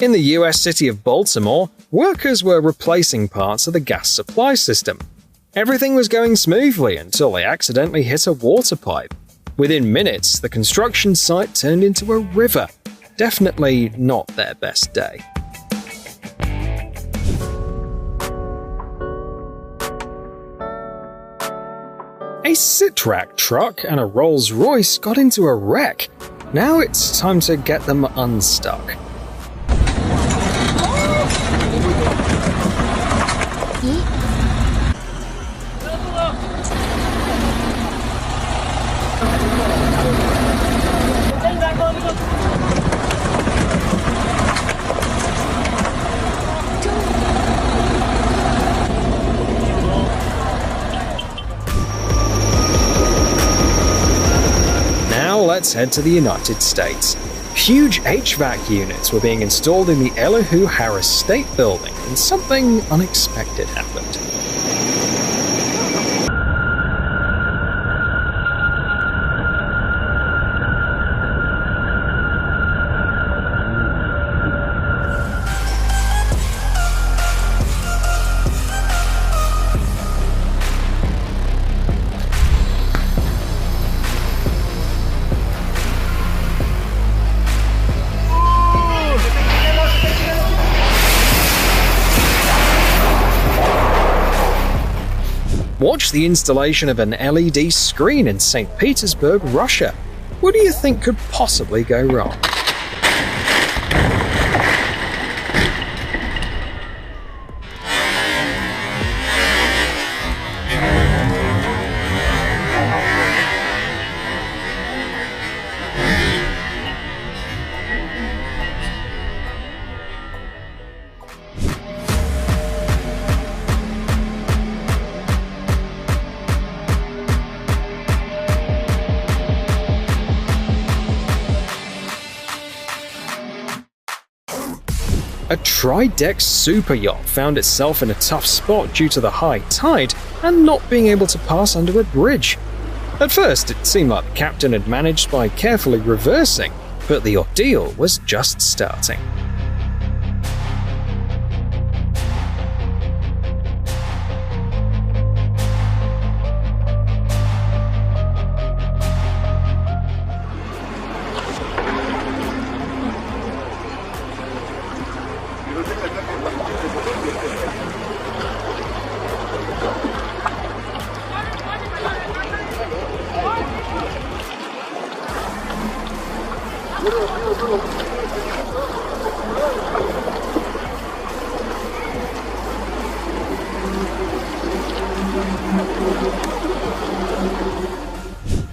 In the US city of Baltimore, workers were replacing parts of the gas supply system. Everything was going smoothly until they accidentally hit a water pipe. Within minutes, the construction site turned into a river. Definitely not their best day. A Sitrack truck and a Rolls-Royce got into a wreck. Now it's time to get them unstuck. Let's head to the United States. Huge HVAC units were being installed in the Elihu Harris State Building, and something unexpected happened. Watch the installation of an LED screen in St. Petersburg, Russia. What do you think could possibly go wrong? A tri-deck super yacht found itself in a tough spot due to the high tide and not being able to pass under a bridge. At first, it seemed like the captain had managed by carefully reversing, but the ordeal was just starting.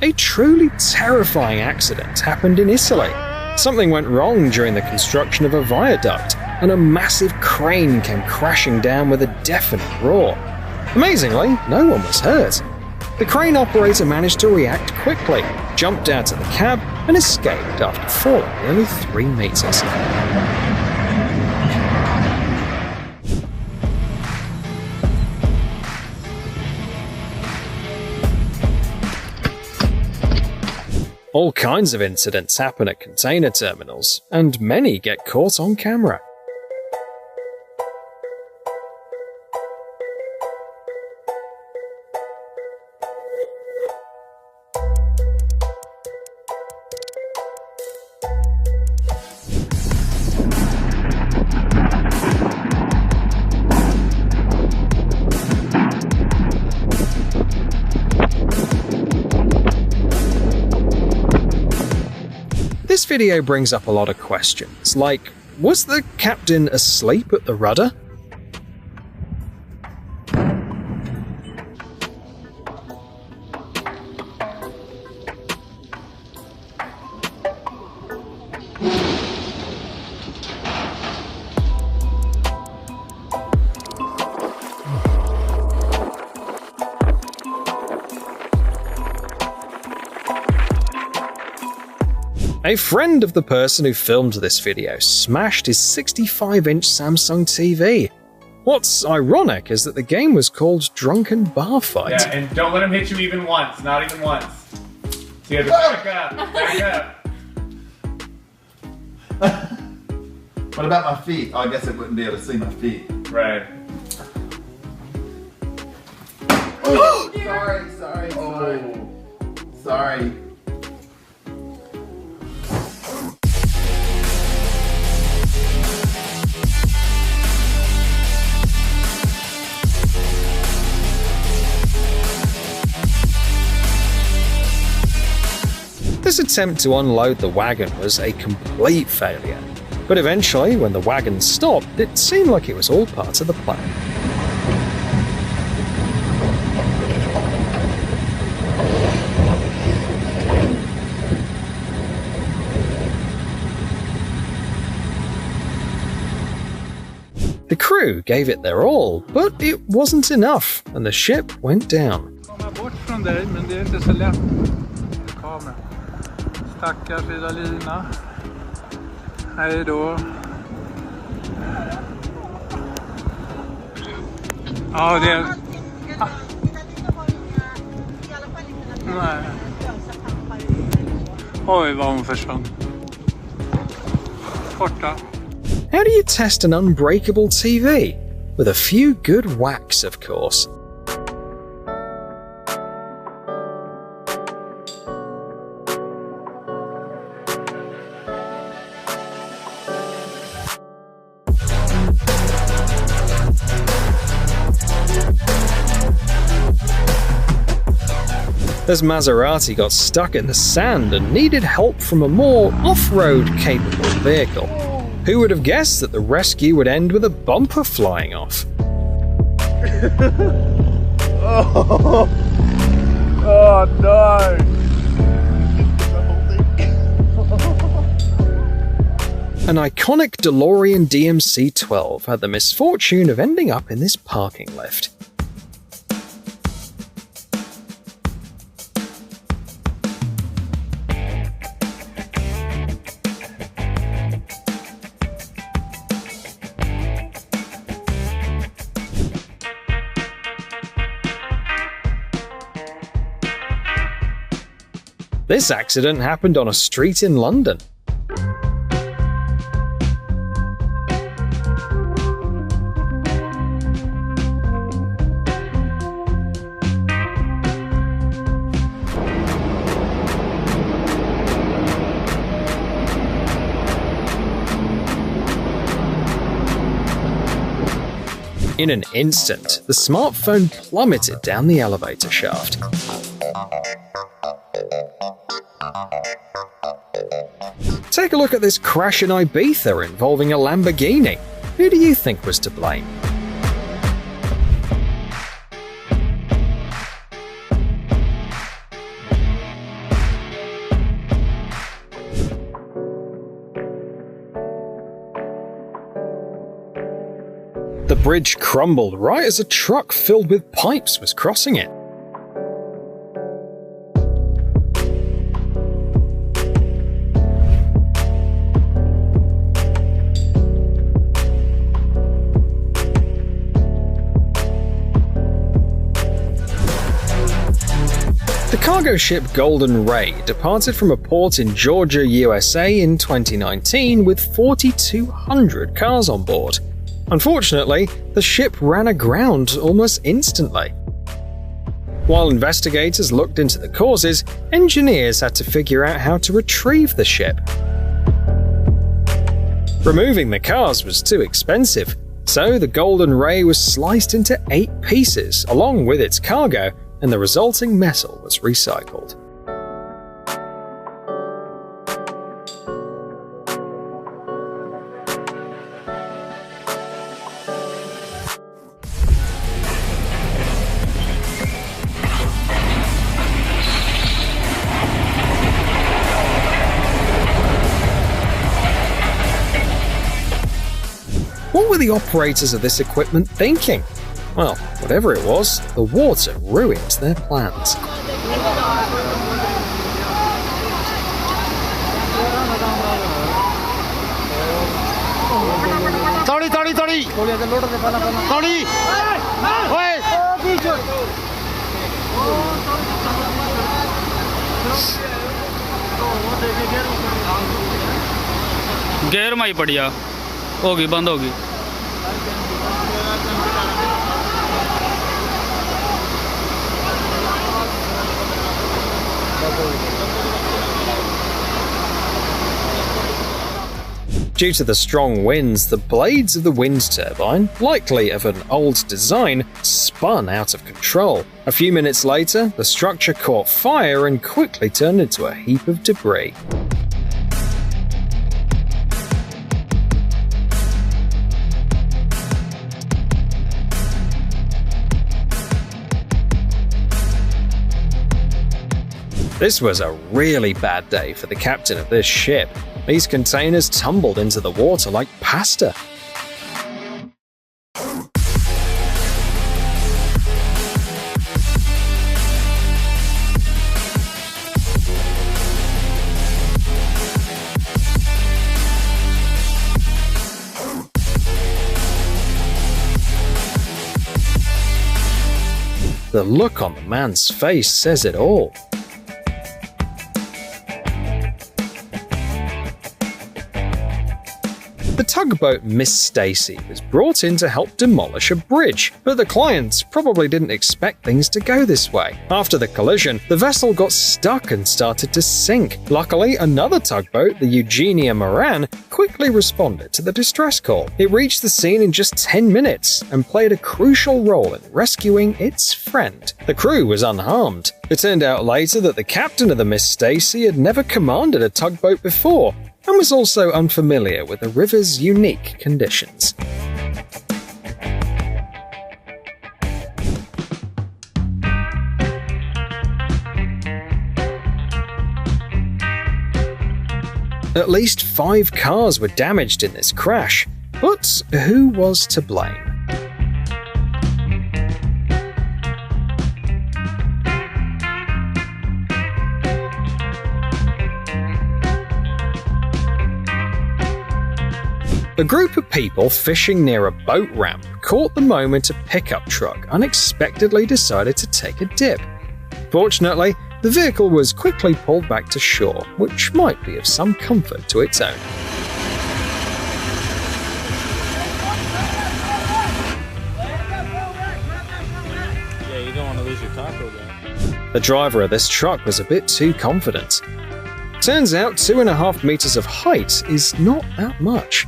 A truly terrifying accident happened in Italy. Something went wrong during the construction of a viaduct, and a massive crane came crashing down with a deafening roar. Amazingly, no one was hurt. The crane operator managed to react quickly, jumped out of the cab, and escaped after falling nearly 3 meters. All kinds of incidents happen at container terminals, and many get caught on camera. This video brings up a lot of questions, like, was the captain asleep at the rudder? A friend of the person who filmed this video smashed his 65-inch Samsung TV. What's ironic is that the game was called Drunken Bar Fight. Yeah, and don't let him hit you even once, not even once. So you have to back up, back up. What about my feet? Oh, I guess I wouldn't be able to see my feet. Right. Oh, sorry. Sorry. This attempt to unload the wagon was a complete failure, but eventually, when the wagon stopped, it seemed like it was all part of the plan. The crew gave it their all, but it wasn't enough, and the ship went down. Stackars lilla lina. Hej då. Ja, det är... Nej. Oj, vad hon försvann. Borta. How do you test an unbreakable TV? With a few good whacks, of course. As Maserati got stuck in the sand and needed help from a more off-road capable vehicle. Who would have guessed that the rescue would end with a bumper flying off? Oh no! An iconic DeLorean DMC-12 had the misfortune of ending up in this parking lift. This accident happened on a street in London. In an instant, the smartphone plummeted down the elevator shaft. Take a look at this crash in Ibiza involving a Lamborghini. Who do you think was to blame? The bridge crumbled right as a truck filled with pipes was crossing it. The cargo ship Golden Ray departed from a port in Georgia, USA in 2019 with 4,200 cars on board. Unfortunately, the ship ran aground almost instantly. While investigators looked into the causes, engineers had to figure out how to retrieve the ship. Removing the cars was too expensive, so the Golden Ray was sliced into 8 pieces along with its cargo, and the resulting metal was recycled. What were the operators of this equipment thinking? Well, whatever it was, the water ruined their plans. Gear में ही पड़ गया। होगी बंद होगी Due to the strong winds, the blades of the wind turbine, likely of an old design, spun out of control. A few minutes later, the structure caught fire and quickly turned into a heap of debris. This was a really bad day for the captain of this ship. These containers tumbled into the water like pasta. The look on the man's face says it all. The tugboat Miss Stacy was brought in to help demolish a bridge, but the clients probably didn't expect things to go this way. After the collision, the vessel got stuck and started to sink. Luckily, another tugboat, the Eugenia Moran, quickly responded to the distress call. It reached the scene in just 10 minutes and played a crucial role in rescuing its friend. The crew was unharmed. It turned out later that the captain of the Miss Stacy had never commanded a tugboat before, and was also unfamiliar with the river's unique conditions. At least 5 cars were damaged in this crash, but who was to blame? A group of people fishing near a boat ramp caught the moment a pickup truck unexpectedly decided to take a dip. Fortunately, the vehicle was quickly pulled back to shore, which might be of some comfort to its owner. Yeah, you don't want to lose your taco then. The driver of this truck was a bit too confident. Turns out 2.5 meters of height is not that much.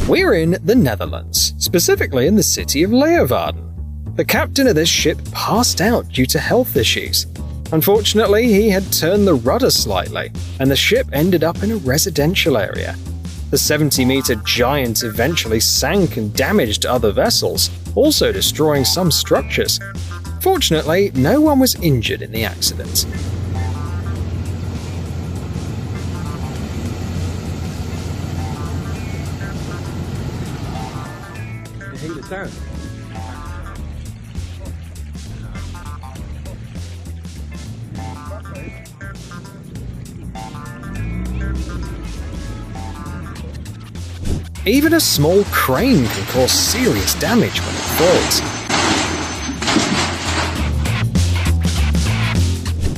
We're in the Netherlands, specifically in the city of Leeuwarden. The captain of this ship passed out due to health issues. Unfortunately, he had turned the rudder slightly, and the ship ended up in a residential area. The 70-meter giant eventually sank and damaged other vessels, also destroying some structures. Fortunately, no one was injured in the accident. Even a small crane can cause serious damage when it falls.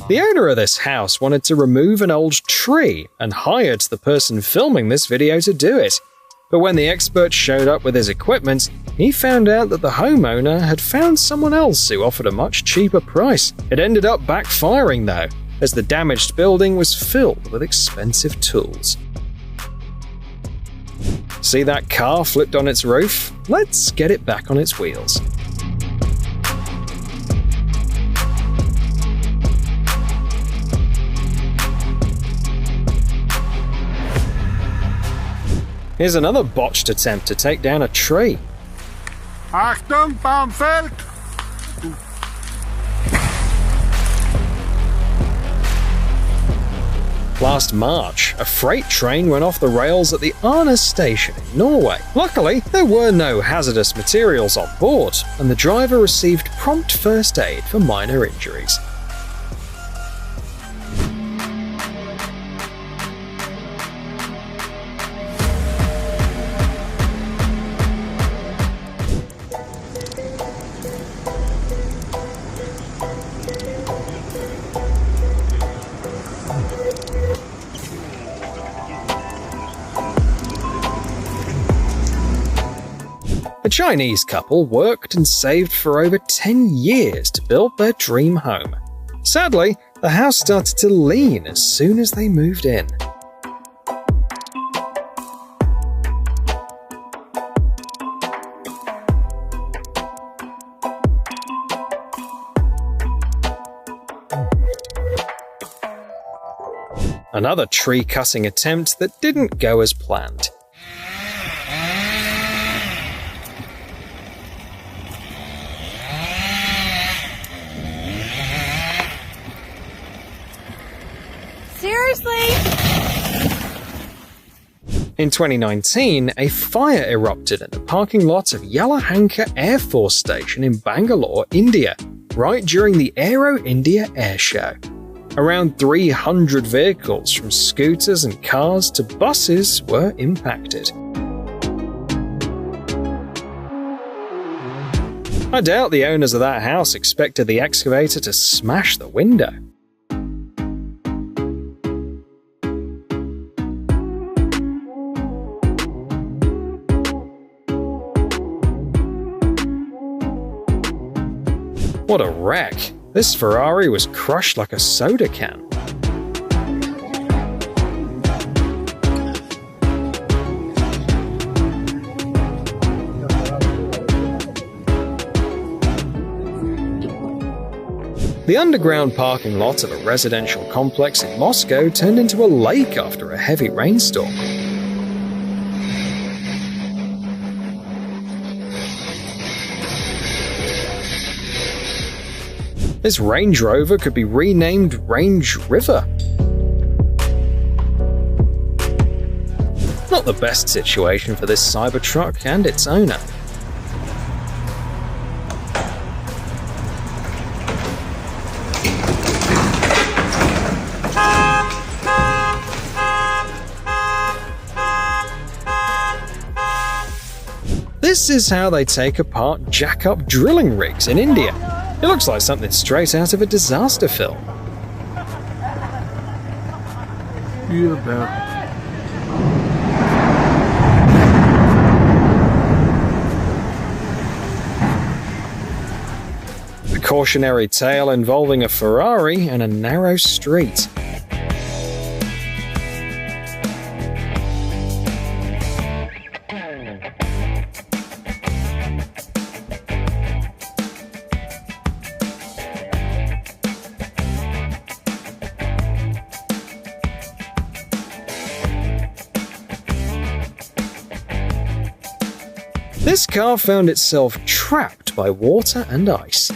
The owner of this house wanted to remove an old tree and hired the person filming this video to do it. But when the expert showed up with his equipment, he found out that the homeowner had found someone else who offered a much cheaper price. It ended up backfiring though, as the damaged building was filled with expensive tools. See that car flipped on its roof? Let's get it back on its wheels. Here's another botched attempt to take down a tree. Achtung, Baumfeld! Last March, a freight train went off the rails at the Arnes station in Norway. Luckily, there were no hazardous materials on board, and the driver received prompt first aid for minor injuries. A Chinese couple worked and saved for over 10 years to build their dream home. Sadly, the house started to lean as soon as they moved in. Another tree-cutting attempt that didn't go as planned. Seriously? In 2019, a fire erupted in the parking lot of Yelahanka Air Force Station in Bangalore, India, right during the Aero India Air Show. Around 300 vehicles, from scooters and cars to buses, were impacted. I doubt the owners of that house expected the excavator to smash the window. What a wreck! This Ferrari was crushed like a soda can. The underground parking lot of a residential complex in Moscow turned into a lake after a heavy rainstorm. This Range Rover could be renamed Range River. Not the best situation for this Cybertruck and its owner. This is how they take apart jack-up drilling rigs in India. It looks like something straight out of a disaster film. A cautionary tale involving a Ferrari and a narrow street. This car found itself trapped by water and ice.